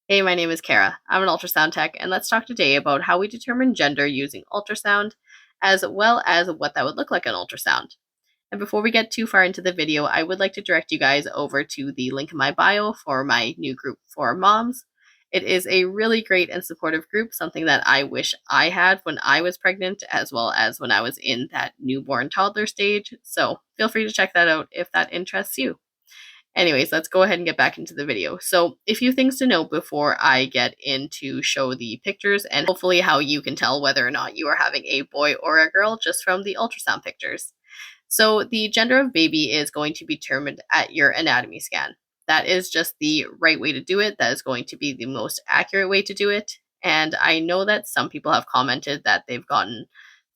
Hey, my name is Kara. I'm an ultrasound tech, and let's talk today about how we determine gender using ultrasound, as well as what that would look like on ultrasound. And before we get too far into the video, I would like to direct you guys over to the link in my bio for my new group for moms. It is a really great and supportive group, something that I wish I had when I was pregnant, as well as when I was in that newborn toddler stage. So feel free to check that out if that interests you. Anyways, let's go ahead and get back into the video. So a few things to know before I get into show the pictures and hopefully how you can tell whether or not you are having a boy or a girl just from the ultrasound pictures. So the gender of baby is going to be determined at your anatomy scan. That is just the right way to do it. That is going to be the most accurate way to do it. And I know that some people have commented that they've gotten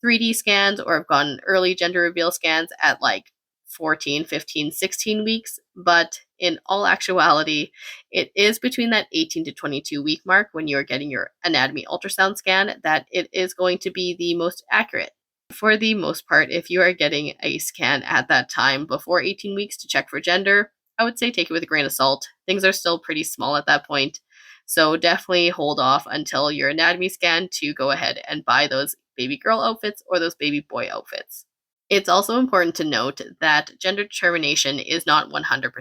3D scans or have gotten early gender reveal scans at like 14, 15, 16 weeks. But in all actuality, it is between that 18 to 22 week mark when you're getting your anatomy ultrasound scan that it is going to be the most accurate. For the most part, if you are getting a scan at that time before 18 weeks to check for gender, I would say take it with a grain of salt. Things are still pretty small at that point. So definitely hold off until your anatomy scan to go ahead and buy those baby girl outfits or those baby boy outfits. It's also important to note that gender determination is not 100%.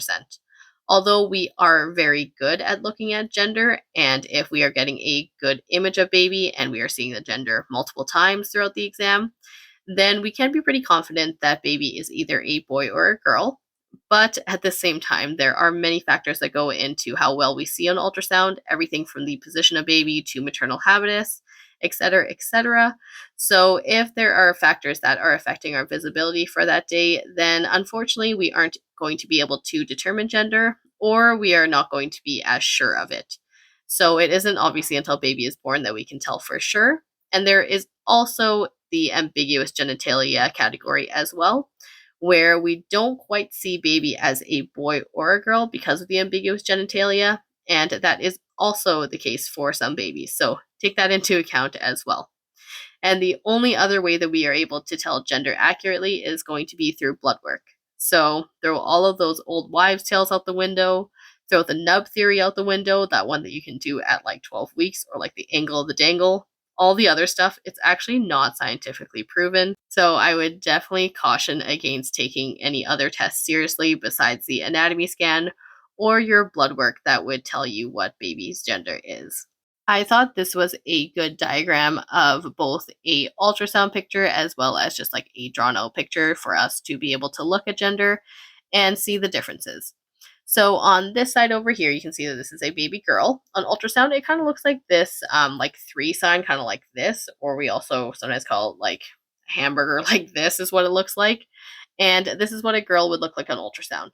Although we are very good at looking at gender, and if we are getting a good image of baby and we are seeing the gender multiple times throughout the exam, then we can be pretty confident that baby is either a boy or a girl. But at the same time, there are many factors that go into how well we see on ultrasound, everything from the position of baby to maternal habitus, etc., etc. So if there are factors that are affecting our visibility for that day, then unfortunately we aren't going to be able to determine gender, or we are not going to be as sure of it. So it isn't obviously until baby is born that we can tell for sure. And there is also the ambiguous genitalia category as well, where we don't quite see baby as a boy or a girl because of the ambiguous genitalia, and that is also the case for some babies. So take that into account as well. And the only other way that we are able to tell gender accurately is going to be through blood work. So throw all of those old wives' tales out the window, throw the nub theory out the window, that one that you can do at like 12 weeks, or like the angle of the dangle. All the other stuff, it's actually not scientifically proven. So I would definitely caution against taking any other tests seriously besides the anatomy scan or your blood work that would tell you what baby's gender is. I thought this was a good diagram of both a ultrasound picture as well as just like a drawn out picture for us to be able to look at gender and see the differences. So on this side over here, you can see that this is a baby girl. On ultrasound, it kind of looks like this, like 3 sign, kind of like this, or we also sometimes call it like hamburger, like this is what it looks like. And this is what a girl would look like on ultrasound.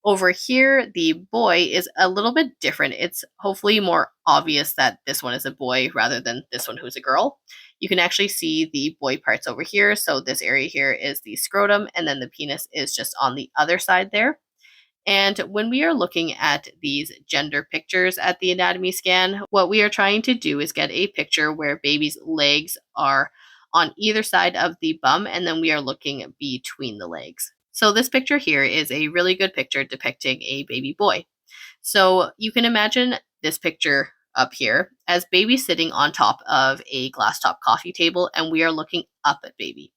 Over here, the boy is a little bit different. It's hopefully more obvious that this one is a boy rather than this one who's a girl. You can actually see the boy parts over here. So this area here is the scrotum, and then the penis is just on the other side there. And when we are looking at these gender pictures at the anatomy scan, what we are trying to do is get a picture where baby's legs are on either side of the bum, and then we are looking between the legs. So this picture here is a really good picture depicting a baby boy. So you can imagine this picture up here as baby sitting on top of a glass top coffee table, and we are looking up at baby.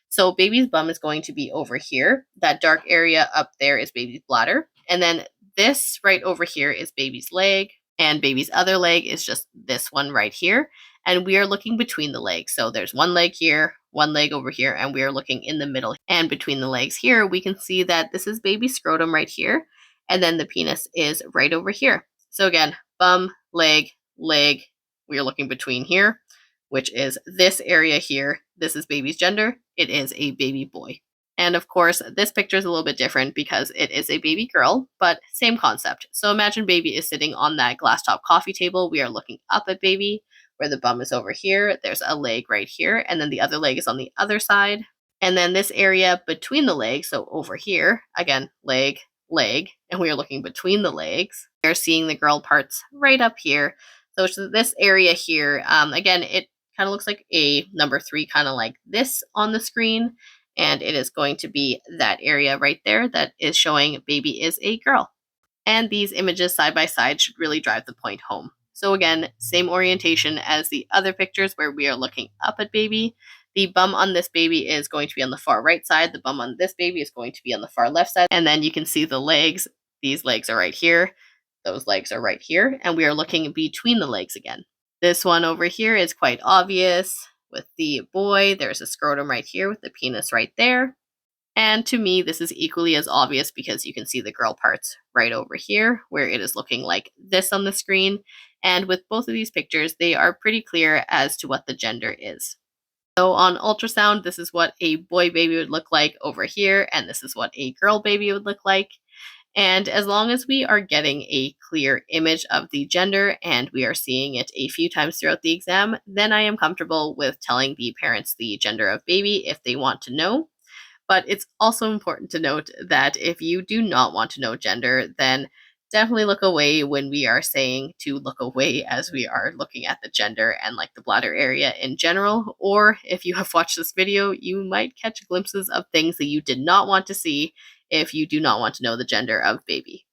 So baby's bum is going to be over here. That dark area up there is baby's bladder. And then this right over here is baby's leg. And baby's other leg is just this one right here. And we are looking between the legs. So there's one leg here, one leg over here, and we are looking in the middle. And between the legs here, we can see that this is baby's scrotum right here. And then the penis is right over here. So again, bum, leg, leg. We are looking between here, which is this area here. This is baby's gender. It is a baby boy. And of course, this picture is a little bit different because it is a baby girl, but same concept. So imagine baby is sitting on that glass top coffee table. We are looking up at baby, where the bum is over here. There's a leg right here, and then the other leg is on the other side. And then this area between the legs, so over here, again, leg, leg, and we are looking between the legs. We're seeing the girl parts right up here. So this area here, again, it kind of looks like a number 3, kind of like this on the screen. And it is going to be that area right there that is showing baby is a girl. And these images side by side should really drive the point home. So again, same orientation as the other pictures where we are looking up at baby. The bum on this baby is going to be on the far right side. The bum on this baby is going to be on the far left side. And then you can see the legs. These legs are right here. Those legs are right here. And we are looking between the legs again. This one over here is quite obvious. With the boy, there's a scrotum right here with the penis right there. And to me, this is equally as obvious because you can see the girl parts right over here, where it is looking like this on the screen. And with both of these pictures, they are pretty clear as to what the gender is. So on ultrasound, this is what a boy baby would look like over here, and this is what a girl baby would look like. And as long as we are getting a clear image of the gender and we are seeing it a few times throughout the exam, then I am comfortable with telling the parents the gender of baby if they want to know. But it's also important to note that if you do not want to know gender, then definitely look away when we are saying to look away as we are looking at the gender and like the bladder area in general. Or if you have watched this video, you might catch glimpses of things that you did not want to see if you do not want to know the gender of baby.